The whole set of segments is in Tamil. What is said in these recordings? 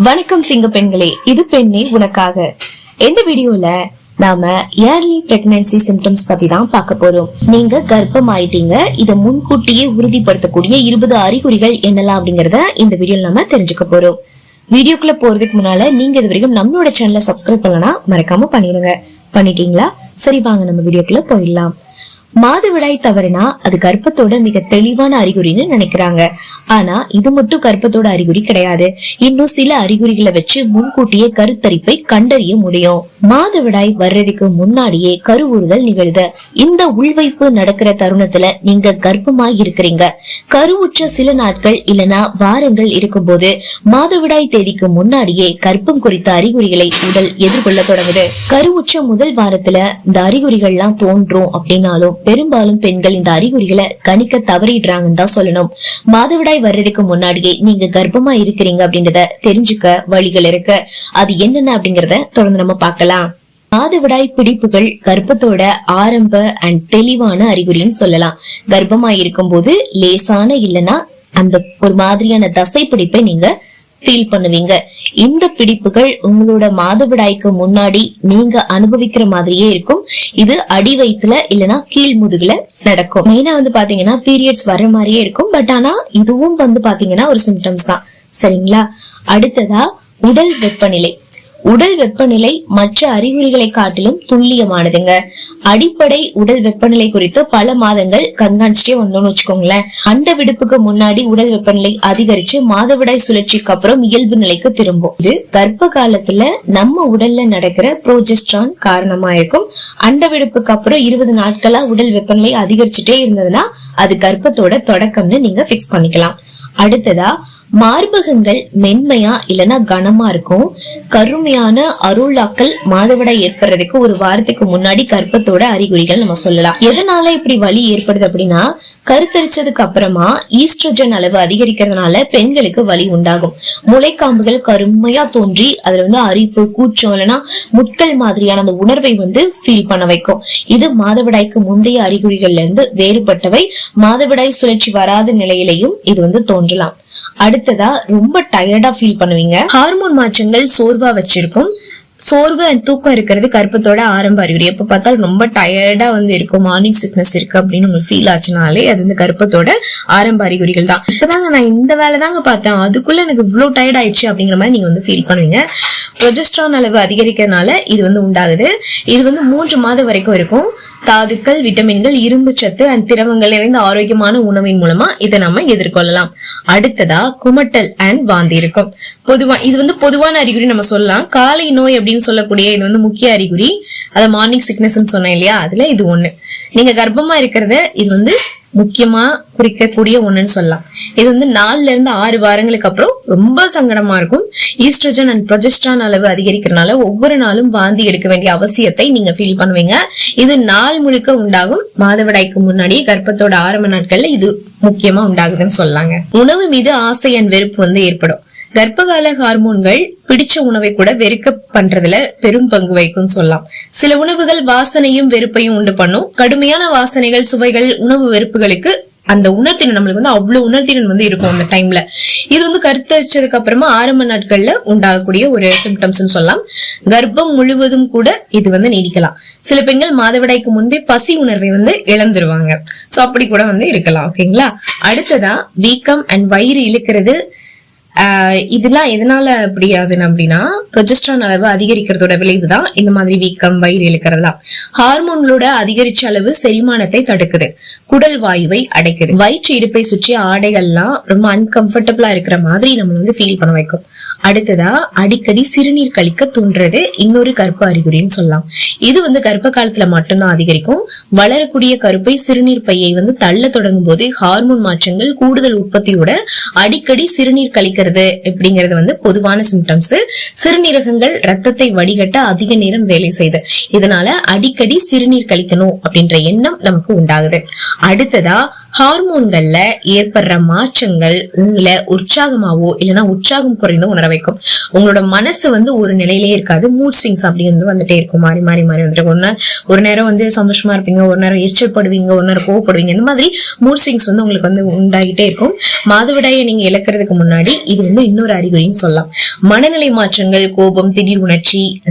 வணக்கம் சிங்க பெண்களே, இது பெண்ணே உனக்காக. இந்த வீடியோல நாம ஏர்லி பிரெக்னன்சி சிம்டம்ஸ் பத்தி தான் பார்க்க போறோம். நீங்க கர்ப்பம் ஆயிட்டீங்க, இத முன்கூட்டியே உறுதிப்படுத்தக்கூடிய 20 அறிகுறிகள் என்னலாம் அப்படிங்கறத இந்த வீடியோல நாம தெரிஞ்சுக்க போறோம். வீடியோக்குள்ள போறதுக்கு முன்னால நீங்க இது வரைக்கும் நம்மளோட சேனலை சப்ஸ்கிரைப் பண்ணலனா மறக்காம பண்ணிடுங்க. பண்ணிட்டீங்களா? சரி, வாங்க நம்ம வீடியோக்குள்ள போயிடலாம். மாதவிடாய் தவறுனா அது கர்ப்பத்தோட மிக தெளிவான அறிகுறின்னு நினைக்கிறாங்க. ஆனா இது மட்டும் கர்ப்பத்தோட அறிகுறி கிடையாது. இன்னும் சில அறிகுறிகளை வச்சு முன்கூட்டியே கருத்தரிப்பை கண்டறிய முடியும். மாதவிடாய் வர்றதுக்கு முன்னாடியே கருவுறுதல் நிகழுது. இந்த உள்வைப்பு நடக்கிற தருணத்துல நீங்க கர்ப்பமாய் இருக்கிறீங்க. கருவுற்ற சில நாட்கள் இல்லனா வாரங்கள் இருக்கும் போது மாதவிடாய் தேதிக்கு முன்னாடியே கர்ப்பம் குறித்த அறிகுறிகளை உடல் எதிர்கொள்ள தொடங்குது. கருவுற்ற முதல் வாரத்துல இந்த அறிகுறிகள்லாம் தோன்றும் அப்படின்னாலும் பெரும்பாலும் பெண்கள் இந்த அறிகுறிகளை கணிக்க தவறிடுறாங்கன்னு தான் சொல்லணும். மாதவிடாய் வர்றதுக்கு முன்னாடியே நீங்க கர்ப்பமா இருக்கிறீங்க அப்படின்றத தெரிஞ்சுக்க வழிகள் இருக்கு. அது என்னென்ன அப்படிங்கறத தொடர்ந்து நம்ம பார்க்கலாம். மாதவிடாய் பிடிப்புகள் கர்ப்பத்தோட ஆரம்ப அண்ட் தெளிவான அறிகுறின்னு சொல்லலாம். கர்ப்பமா இருக்கும் போது லேசான இல்லனா அந்த ஒரு மாதிரியான தசை பிடிப்பை நீங்க ஃபீல் பண்ணுவீங்க. இந்த பிடிப்புகள் உங்களோட மாதவிடாய்க்கு முன்னாடி நீங்க அனுபவிக்கிற மாதிரியே இருக்கும். இது அடி வயிற்றுல இல்லனா கீழ் முதுகுல நடக்கும். மெயினா பாத்தீங்கன்னா பீரியட்ஸ் வர்ற மாதிரியே இருக்கும். பட் ஆனா இதுவும் பாத்தீங்கன்னா ஒரு சிம்டம்ஸ் தான். சரிங்களா? அடுத்ததா உடல் வெப்பநிலை. உடல் வெப்பநிலை மற்ற அறிகுறிகளை காட்டிலும் துல்லியமானதுங்க. அடிப்படை உடல் வெப்பநிலை குறித்து பல மாதங்கள் கண்காணிச்சுட்டே வந்தோம்னு வச்சுக்கோங்களேன். அண்ட விடுப்புக்கு முன்னாடி உடல் வெப்பநிலை அதிகரிச்சு மாதவிடாய் சுழற்சிக்கு அப்புறம் இயல்பு நிலைக்கு திரும்பும். இது கர்ப்ப காலத்துல நம்ம உடல்ல நடக்கிற புரோஜெஸ்ட்ரான் காரணமா இருக்கும். அண்ட விடுப்புக்கு அப்புறம் 20 நாட்களா உடல் வெப்பநிலை அதிகரிச்சுட்டே இருந்ததுன்னா அது கர்ப்பத்தோட தொடக்கம்னு நீங்க பிக்ஸ் பண்ணிக்கலாம். அடுத்ததா மார்பகங்கள் மென்மையா இல்லனா கனமா இருக்கும். கருமையான அருளாக்கள் மாதவிடாய் ஏற்படுறதுக்கு ஒரு வாரத்துக்கு முன்னாடி கர்ப்பத்தோட அறிகுறிகள் நம்ம சொல்லலாம். எதனால இப்படி வலி ஏற்படுது அப்படின்னா, கருத்தரிச்சதுக்கு அப்புறமா ஈஸ்ட்ரோஜன் அளவு அதிகரிக்கிறதுனால பெண்களுக்கு வலி உண்டாகும். முளைக்காம்புகள் கருமையா தோன்றி அதுல அரிப்பு, கூச்சம் இல்லனா முட்கள் மாதிரியான அந்த உணர்வை ஃபீல் பண்ண வைக்கும். இது மாதவிடாய்க்கு முந்தைய அறிகுறிகள்ல இருந்து வேறுபட்டவை. மாதவிடாய் சுழற்சி வராத நிலையிலையும் இது தோன்றலாம். அடுத்ததா ரொம்ப டயர்டா ஃபீல் பண்ணுவீங்க. ஹார்மோன் மாற்றங்கள் சோர்வா வச்சிருக்கும். சோர்வு அண்ட் தூக்கம் இருக்கிறது கர்ப்பத்தோட ஆரம்ப அறிகுறி. எப்ப பார்த்தாலும் ரொம்ப டயர்டா இருக்கும், மார்னிங் சிக்னஸ் இருக்கு அப்படின்னு உங்களுக்கு ஃபீல் ஆச்சுனாலே அது கர்ப்பத்தோட ஆரம்ப அறிகுறிகள் தான். இப்பதாங்க நான் இந்த வேலை தாங்க பார்த்தேன், அதுக்குள்ள எனக்கு இவ்வளவு டயர்ட் ஆயிடுச்சு அப்படிங்கிற மாதிரி நீங்க ஃபீல் பண்ணுவீங்க. புரோஜெஸ்ட்ரான் அளவு அதிகரிக்கிறதுனால இது உண்டாகுது. இது 3 மாதம் வரைக்கும் இருக்கும். தாதுக்கள், விட்டமின்கள், இரும்பு சத்து அண்ட் திரவங்கள் நிறைந்த ஆரோக்கியமான உணவின் மூலமா இதை நம்ம எதிர்கொள்ளலாம். அடுத்ததா குமட்டல் அண்ட் வாந்தி இருக்கும். பொதுவா இது பொதுவான அறிகுறி நம்ம சொல்லலாம். காலை நோய் அப்படின்னு சொல்லக்கூடிய இது முக்கிய அறிகுறி. அத மார்னிங் சிக்னஸ் சொன்னேன் இல்லையா, அதுல இது ஒண்ணு. நீங்க கர்ப்பமா இருக்கிறத இது முக்கியமா குறிக்கக்கூடிய ஒண்ணுன்னு சொல்லலாம். இது 4 இருந்து 6 வாரங்களுக்கு அப்புறம் ரொம்ப சங்கடமா இருக்கும். ஈஸ்ட்ரோஜன் அண்ட் புரோஜெஸ்ட்ரான் அளவு அதிகரிக்கிறதுனால ஒவ்வொரு நாளும் வாந்தி எடுக்க வேண்டிய அவசியத்தை நீங்க ஃபீல் பண்ணுவீங்க. இது நாள் முழுக்க உண்டாகும். மாதவிடாய்க்கு முன்னாடி கர்ப்பத்தோட ஆரம்ப நாட்கள்ல இது முக்கியமா உண்டாகுதுன்னு சொல்லாங்க. உணவு மீது ஆசை அண்ட் வெறுப்பு ஏற்படும். கர்ப்பகால ஹார்மோன்கள் பிடிச்ச உணவை கூட வெறுக்க பண்றதுல பெரும் பங்கு வைக்கும் சொல்லலாம். சில உணவுகள் வாசனையும் வெறுப்பையும் உண்டு பண்ணும். கடுமையான வாசனைகள், சுவைகள், உணவு வெறுப்புகளுக்கு அந்த உணர்திறன் நம்மளுக்கு அவ்வளவு உணர்திறன் இருக்கும் அந்த டைம்ல. இது கருத்தரிச்சதுக்கு அப்புறமா ஆரம்ப நாட்கள்ல உண்டாகக்கூடிய ஒரு சிம்டம்ஸ் சொல்லலாம். கர்ப்பம் முழுவதும் கூட இது நீடிக்கலாம். சில பெண்கள் மாதவிடாய்க்கு முன்பே பசி உணர்வை இழந்துருவாங்க. சோ அப்படி கூட இருக்கலாம். ஓகேங்களா? அடுத்ததா வீக்கம் அண்ட் வயிறு இழுக்கிறது. இதெல்லாம் எதனால அப்படி ஆகுதுன்னு அப்படின்னா, புரோஜெஸ்ட்ரான் அளவு அதிகரிக்கிறதோட விளைவுதான் இந்த மாதிரி வீக்கம், வயிறு இழுக்கிறதா. ஹார்மோன்களோட அதிகரிச்ச அளவு செரிமானத்தை தடுக்குது, குடல் வாயுவை அடைக்குது. வயிற்று இடுப்பை சுற்றி ஆடைகள்லாம் ரொம்ப அன்கம்ஃபர்டபிளா இருக்கிற மாதிரி நம்ம ஃபீல் பண்ண வைக்கும். அடுத்ததா அடிக்கடி சிறுநீர் கழிக்க தோன்றது இன்னொரு கர்ப்ப அறிகுறின்னு சொல்லலாம். இது கர்ப்ப காலத்துல மட்டும்தான் அதிகரிக்கும். வளரக்கூடிய கருப்பை சிறுநீர் பையை தள்ள தொடங்கும் போது ஹார்மோன் மாற்றங்கள் கூடுதல் உற்பத்தியோட அடிக்கடி சிறுநீர் கழிக்கிறது அப்படிங்கறது பொதுவான சிம்டம்ஸ். சிறுநீரகங்கள் ரத்தத்தை வடிகட்ட அதிக நேரம் வேலை செய்யுது. இதனால அடிக்கடி சிறுநீர் கழிக்கணும் அப்படின்ற எண்ணம் நமக்கு உண்டாகுது. அடுத்ததா ஹார்மோன்கள்ல ஏற்படுற மாற்றங்கள் உங்களை உற்சாகமாவோ இல்லைன்னா உற்சாகம் குறைந்து உணர வைக்கும். உங்களோட மனசு வந்து ஒரு நிலையிலே இருக்காது. மூட் ஸ்விங்ஸ் அப்படின்னு வந்துட்டே இருக்கும். மாறி மாறி மாறி வந்துட்டு ஒரு நேரம் வந்து சந்தோஷமா இருப்பீங்க, ஒரு நேரம் எரிச்சல்படுவீங்க, ஒரு நேரம் கோவப்படுவீங்க. இந்த மாதிரி மூட் ஸ்விங்ஸ் வந்து உங்களுக்கு வந்து உண்டாகிட்டே இருக்கும். மாதவிடாயை நீங்க இழக்கிறதுக்கு முன்னாடி இது வந்து இன்னொரு அறிகுறின்னு சொல்லலாம். மனநிலை மாற்றங்கள், கோபம், திடீர் உணர்ச்சி,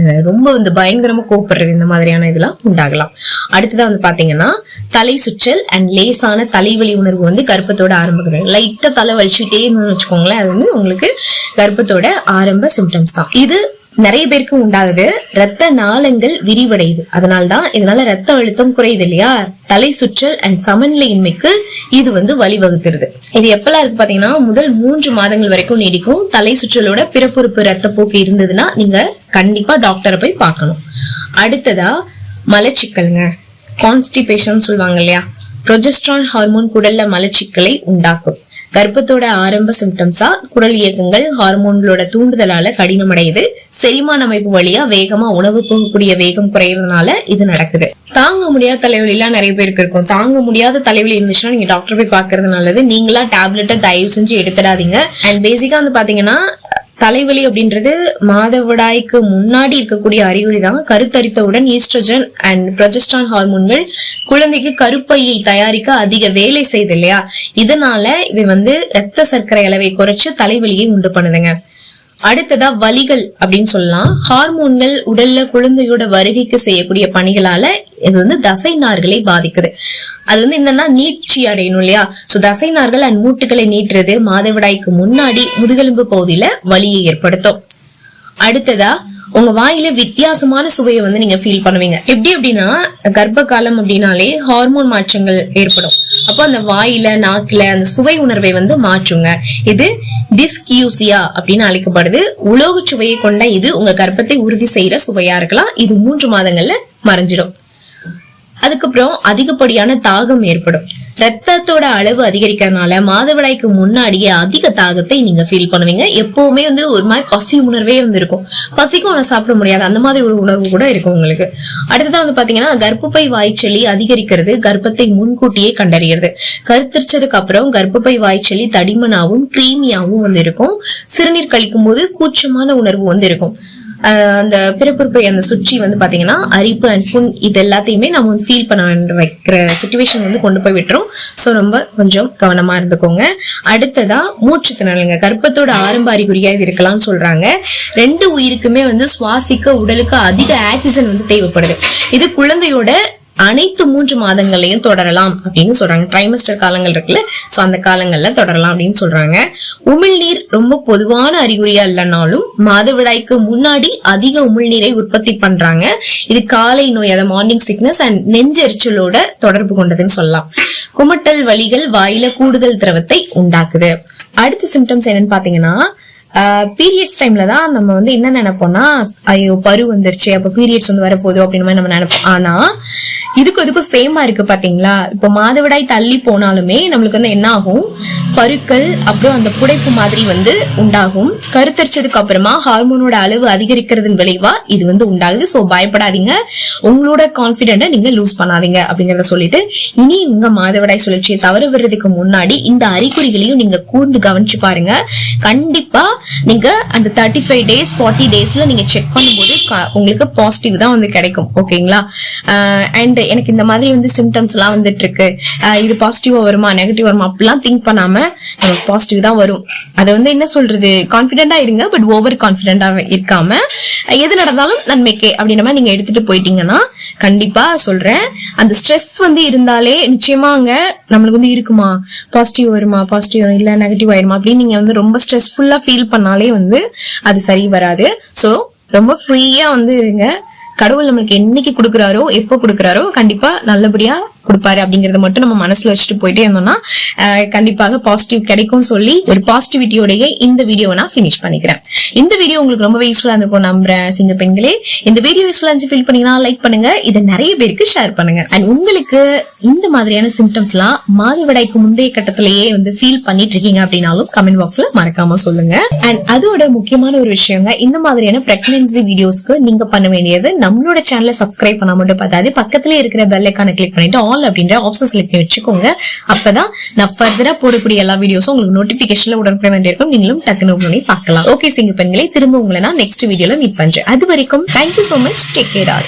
ரொம்ப வந்து பயங்கரமா கோபப்படுறது, இந்த மாதிரியான இதெல்லாம் உண்டாகலாம். அடுத்ததான் வந்து பாத்தீங்கன்னா தலை சுற்றல் அண்ட் லேசான தலைவலி உணர்வு வந்து கர்ப்பத்தோட ஆரம்பிக்கிறது. லைட்டா தலை வலிச்சுட்டே வச்சுக்கோங்களேன், அது வந்து உங்களுக்கு கர்ப்பத்தோட ஆரம்ப சிம்டம்ஸ் தான். இது நிறைய பேருக்கு உண்டாகுது. ரத்த நாளங்கள் விரிவடையுது, அதனால்தான் இதனால ரத்த அழுத்தம் குறையுது இல்லையா. தலை சுற்றல் அண்ட் சமநிலையின்மைக்கு இது வந்து வழிவகுத்துருது. இது எப்பெல்லாம் இருக்கு பாத்தீங்கன்னா முதல் 3 மாதங்கள் வரைக்கும் நீடிக்கும். தலை சுற்றலோட பிறப்புறுப்பு ரத்தப்போக்கு இருந்ததுன்னா நீங்க கண்டிப்பா டாக்டரை போய் பார்க்கணும். அடுத்ததா மலச்சிக்கலுங்க, கான்ஸ்டிபேஷன் சொல்லுவாங்க இல்லையா. புரோஜெஸ்டரான் ஹார்மோன் குடல்ல மலச்சிக்கலை உண்டாக்கும். கர்ப்பத்தோட ஆரம்ப சிம்டம்ஸா குடல் இயக்கங்கள் ஹார்மோன்களோட தூண்டுதலால கடினமடையுது. செரிமான அமைப்பு வழியா வேகமா உணவு போகக்கூடிய வேகம் குறையறதுனால இது நடக்குது. தாங்க முடியாத தலைவலி எல்லாம் நிறைய பேருக்கு இருக்கும். தாங்க முடியாத தலைவலி இருந்துச்சுன்னா நீங்க டாக்டர் போய் பாக்குறது நல்லது. நீங்களா டேப்லெட்டை தயவு செஞ்சு எடுத்துடாதீங்க. அண்ட் பேசிக்கா வந்து பாத்தீங்கன்னா தலைவலி அப்படின்றது மாதவிடாய்க்கு முன்னாடி இருக்கக்கூடிய அறிகுறி தான். கருத்தரித்தவுடன் ஈஸ்ட்ரோஜன் அண்ட் புரோஜெஸ்டரான் ஹார்மோன்கள் குழந்தைக்கு கருப்பையை தயாரிக்க அதிக வேலை செய்யுது இல்லையா. இதனால இவை வந்து ரத்த சர்க்கரை அளவை குறைச்சு தலைவலியை உண்டு பண்ணுதுங்க. அடுத்ததா வலிகள் அப்படின்னு சொல்லலாம். ஹார்மோன்கள் உடல்ல குழந்தையோட வருகைக்கு செய்யக்கூடிய பணிகளால இது வந்து தசை நார்களை பாதிக்குது. அது வந்து என்னன்னா நீட்சி அடையணும் இல்லையா. சோ தசை நார்கள் அண்ட் மூட்டுகளை நீட்டுறது மாதவிடாய்க்கு முன்னாடி முதுகெலும்பு பகுதியில வலியை ஏற்படுத்தும். அடுத்ததா உங்க வாயில வித்தியாசமான சுவையை வந்து நீங்க ஃபீல் பண்ணுவீங்க. எப்படி அப்படின்னா கர்ப்ப காலம் அப்படின்னாலே ஹார்மோன் மாற்றங்கள் ஏற்படும். அப்போ அந்த வாயில நாக்குல அந்த சுவை உணர்வை வந்து மாற்றுங்க. இது டிஸ்கியூசியா அப்படின்னு அழைக்கப்படுது. உலோக சுவையை கொண்ட இது உங்க கர்ப்பத்தை உறுதி செய்யற சுவையா இருக்கலாம். இது 3 மாதங்கள்ல மறைஞ்சிடும். அதுக்கப்புறம் அதிகப்படியான தாகம் ஏற்படும். ரத்தத்தோட அளவு அதிகரிக்கிறதுனால மாதவிடாய்க்கு முன்னாடியே அதிக தாகத்தை நீங்க ஃபீல் பண்ணுவீங்க. எப்பவுமே வந்து ஒரு மாதிரி பசி உணர்வே வந்து இருக்கும். பசிக்கும் ஆனா சாப்பிட முடியாது, அந்த மாதிரி ஒரு உணர்வு கூட இருக்கும் உங்களுக்கு. அடுத்ததான் வந்து பாத்தீங்கன்னா கர்ப்பப்பை வாய்ச்சலி அதிகரிக்கிறது. கர்ப்பத்தை முன்கூட்டியே கண்டறியறது. கருத்தரிச்சதுக்கு அப்புறம் கர்ப்பப்பை வாய்ச்சலி தடிமனாவும் கிரீமியாவும் வந்து இருக்கும். சிறுநீர் கழிக்கும் போது கூச்சமான உணர்வு வந்து இருக்கும். அந்த பிறப்புறுப்பை அந்த சுற்றி வந்து பாத்தீங்கன்னா அரிப்பு அண்ட் புண் இது எல்லாத்தையுமே நம்ம வந்து ஃபீல் பண்ண வைக்கிற சிச்சுவேஷன் வந்து கொண்டு போய் விட்டுரும். சோ ரொம்ப கொஞ்சம் கவனமா இருந்துக்கோங்க. அடுத்ததா மூச்சு திணறலுங்க. கர்ப்பத்தோட ஆரம்ப அறிகுறியா இது இருக்கலாம்னு சொல்றாங்க. 2 உயிருக்குமே வந்து சுவாசிக்க உடலுக்கு அதிக ஆக்சிஜன் வந்து தேவைப்படுது. இது குழந்தையோட அனைத்து 3 மாதங்களையும் தொடரலாம் அப்படின்னு சொல்றாங்க. ட்ரைமஸ்டர் காலங்கள் இருக்குல்ல, சோ அந்த காலங்கள்ல தொடரலாம் அப்படின்னு சொல்றாங்க. உமிழ்நீர் ரொம்ப பொதுவான அறிகுறியா இல்லைனாலும் மாதவிடாய்க்கு முன்னாடி அதிக உமிழ்நீரை உற்பத்தி பண்றாங்க. இது காலை நோய், அதாவது மார்னிங் சிக்னஸ் அண்ட் நெஞ்செரிச்சலோட தொடர்பு கொண்டதுன்னு சொல்லலாம். குமட்டல் வலிகள் வாயில கூடுதல் திரவத்தை உண்டாக்குது. அடுத்த சிம்டம்ஸ் என்னன்னு பாத்தீங்கன்னா பீரியட்ஸ் டைம்ல தான் நம்ம வந்து என்ன நினைப்போம்னா ஐயோ பரு வந்துருச்சு, அப்ப பீரியட்ஸ் வந்து வரப்போகுது அப்படின்னு நம்ம நினைப்போம். ஆனா இதுக்கும் சேமா இருக்கு பாத்தீங்களா. இப்ப மாதவிடாய் தள்ளி போனாலுமே நம்மளுக்கு வந்து என்ன ஆகும், பருக்கள் அப்புறம் அந்த புடைப்பு மாதிரி வந்து உண்டாகும். கருத்தரிச்சதுக்கு அப்புறமா ஹார்மோனோட அளவு அதிகரிக்கிறதன் விளைவா இது வந்து உண்டாகுது. சோ பயப்படாதீங்க, உங்களோட கான்பிடென்ட நீங்க லூஸ் பண்ணாதீங்க அப்படிங்கறத சொல்லிட்டு இனி உங்க மாதவிடாய் சுழற்சியை தவற விடுறதுக்கு முன்னாடி இந்த அறிகுறிகளையும் நீங்க கூர்ந்து கவனிச்சு பாருங்க. கண்டிப்பா நீங்க அந்த 35 days 40 daysல நீங்க செக் பண்ணும்போது உங்களுக்கு பாசிட்டிவ் தான் வந்து கிடைக்கும். ஓகேங்களா. அண்ட் எனக்கு இந்த மாதிரி வந்து சிம்டம்ஸ் எல்லாம் வந்துட்டு இருக்கு, இது பாசிட்டிவா வருமா நெகட்டிவ் வருமா அப்படிலாம் திங்க் பண்ணாம நமக்கு பாசிட்டிவ் தான் வரும். அதை வந்து என்ன சொல்றது, கான்பிடென்டா இருங்க, பட் ஓவர் கான்பிடென்டா இருக்காம எது நடந்தாலும் நன்மைக்கே அப்படின்ற மாதிரி நீங்க எடுத்துட்டு போயிட்டீங்கன்னா கண்டிப்பா சொல்றேன் அந்த ஸ்ட்ரெஸ் வந்து இருந்தாலே நிச்சயமா அங்க நம்மளுக்கு வந்து இருக்குமா, பாசிட்டிவ் வருமா, பாசிட்டிவ் இல்ல நெகட்டிவ் ஆயிருமா அப்படின்னு நீங்க வந்து ரொம்ப ஸ்ட்ரெஸ்ஃபுல்லா ஃபீல் பண்ணாலே வந்து அது சரி வராது. சோ ரொம்ப ஃப்ரீயா வந்து இருங்க. கடவுள் நம்மளுக்கு என்னைக்கு கொடுக்குறாரோ எப்போ கொடுக்குறாரோ கண்டிப்பா நல்லபடியா கொடுப்பாரு அப்படிங்கறத மட்டும் நம்ம மனசுல வச்சுட்டு போயிட்டே இருந்தோம்னா கண்டிப்பாக பாசிட்டிவ் கிடைக்கும் சொல்லி ஒரு பாசிட்டிவிட்டியோடைய இந்த வீடியோவை நான் பினிஷ் பண்ணிக்கிறேன். இந்த வீடியோ உங்களுக்கு ரொம்ப யூஸ்ஃபுல்லா இருக்கும் நம்புறேன். சிங்க பெண்களே, இந்த வீடியோ யூஸ்ஃபுல்லா ஃபீல் பண்ணீங்கன்னா லைக் பண்ணுங்க, இதை நிறைய பேருக்கு ஷேர் பண்ணுங்க. அண்ட் உங்களுக்கு இந்த மாதிரியான சிம்டம்ஸ் எல்லாம் மாதவிடாய்க்கு முந்தைய கட்டத்திலேயே வந்து ஃபீல் பண்ணிட்டு இருக்கீங்க அப்படின்னாலும் கமெண்ட் பாக்ஸ்ல மறக்காம சொல்லுங்க. அண்ட் அதோட முக்கியமான ஒரு விஷயங்க, இந்த மாதிரியான பிரெக்னன்சி வீடியோஸ்க்கு நீங்க பண்ண வேண்டியது நம்மளோட சேனலை சப்ஸ்கிரைப் பண்ண மட்டும் பார்த்தாது, பக்கத்துல இருக்கிற பெல் ஐகானை கிளிக் பண்ணிட்டு ஆல் ஆல் அப்படின்ற ஆப்ஷன் செலக்ட் பண்ணி வச்சுக்கோங்க. அப்பதான் நான் ஃபர்தரா போடக்கூடிய எல்லா வீடியோஸும் உங்களுக்கு நோட்டிபிகேஷன்ல உடனுக்குடன் வேண்டியிருக்கும். நீங்களும் டக்குனு பண்ணி பார்க்கலாம். ஓகே சிங்க பெண்களை, திரும்ப உங்களை நான் நெக்ஸ்ட் வீடியோல மீட் பண்றேன். அது வரைக்கும் thank you so much. Take care all.